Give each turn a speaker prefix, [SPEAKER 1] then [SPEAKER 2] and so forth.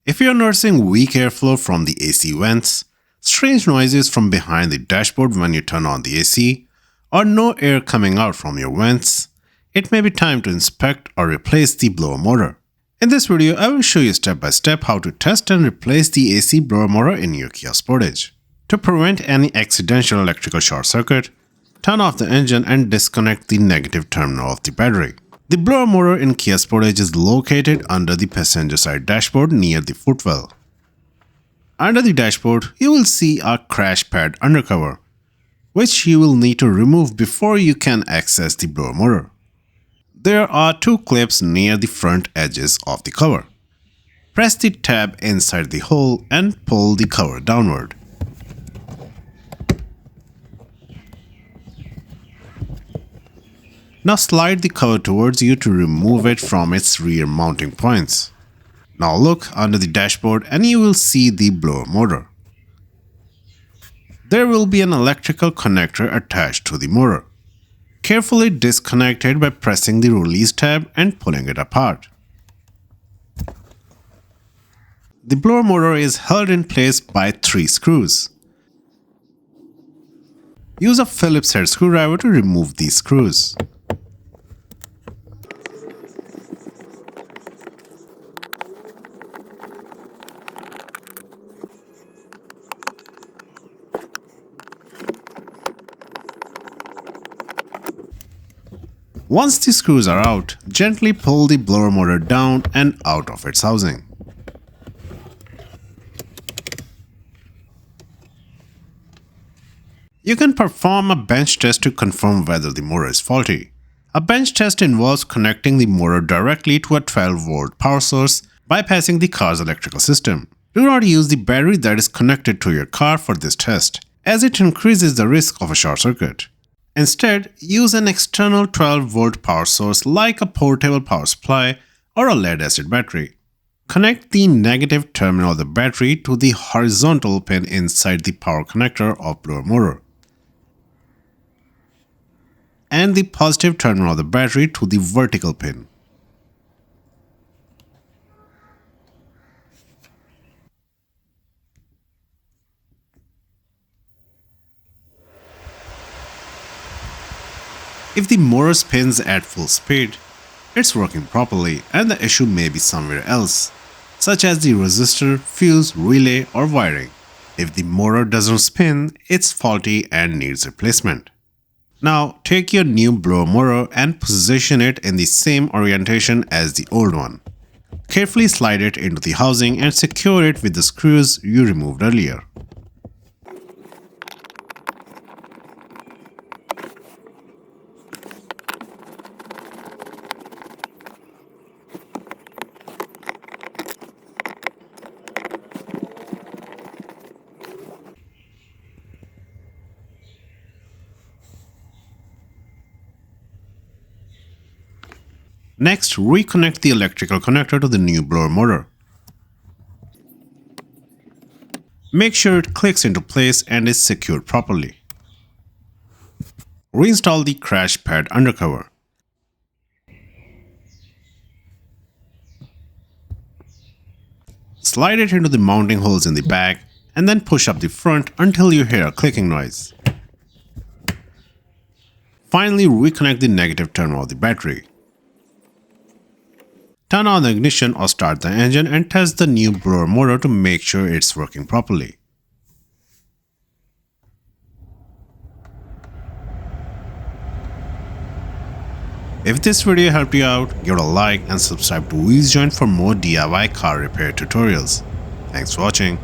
[SPEAKER 1] If you're noticing weak airflow from the AC vents, strange noises from behind the dashboard when you turn on the AC, or no air coming out from your vents, it may be time to inspect or replace the blower motor. In this video, I will show you step by step how to test and replace the AC blower motor in your Kia Sportage. To prevent any accidental electrical short circuit, turn off the engine and disconnect the negative terminal of the battery. The blower motor in Kia Sportage is located under the passenger side dashboard near the footwell. Under the dashboard, you will see a crash pad undercover, which you will need to remove before you can access the blower motor. There are two clips near the front edges of the cover. Press the tab inside the hole and pull the cover downward. Now slide the cover towards you to remove it from its rear mounting points. Now look under the dashboard and you will see the blower motor. There will be an electrical connector attached to the motor. Carefully disconnect it by pressing the release tab and pulling it apart. The blower motor is held in place by 3 screws. Use a Phillips head screwdriver to remove these screws. Once the screws are out, gently pull the blower motor down and out of its housing. You can perform a bench test to confirm whether the motor is faulty. A bench test involves connecting the motor directly to a 12-volt power source, bypassing the car's electrical system. Do not use the battery that is connected to your car for this test, as it increases the risk of a short circuit. Instead, use an external 12-volt power source like a portable power supply or a lead-acid battery. Connect the negative terminal of the battery to the horizontal pin inside the power connector of blower motor, and the positive terminal of the battery to the vertical pin. If the motor spins at full speed, it's working properly and the issue may be somewhere else, such as the resistor, fuse, relay or wiring. If the motor doesn't spin, it's faulty and needs replacement. Now take your new blower motor and position it in the same orientation as the old one. Carefully slide it into the housing and secure it with the screws you removed earlier. Next, reconnect the electrical connector to the new blower motor. Make sure it clicks into place and is secured properly. Reinstall the crash pad undercover. Slide it into the mounting holes in the back and then push up the front until you hear a clicking noise. Finally, reconnect the negative terminal of the battery. Turn on the ignition or start the engine and test the new blower motor to make sure it's working properly. If this video helped you out, give it a like and subscribe to WheelsJoint for more DIY car repair tutorials. Thanks for watching.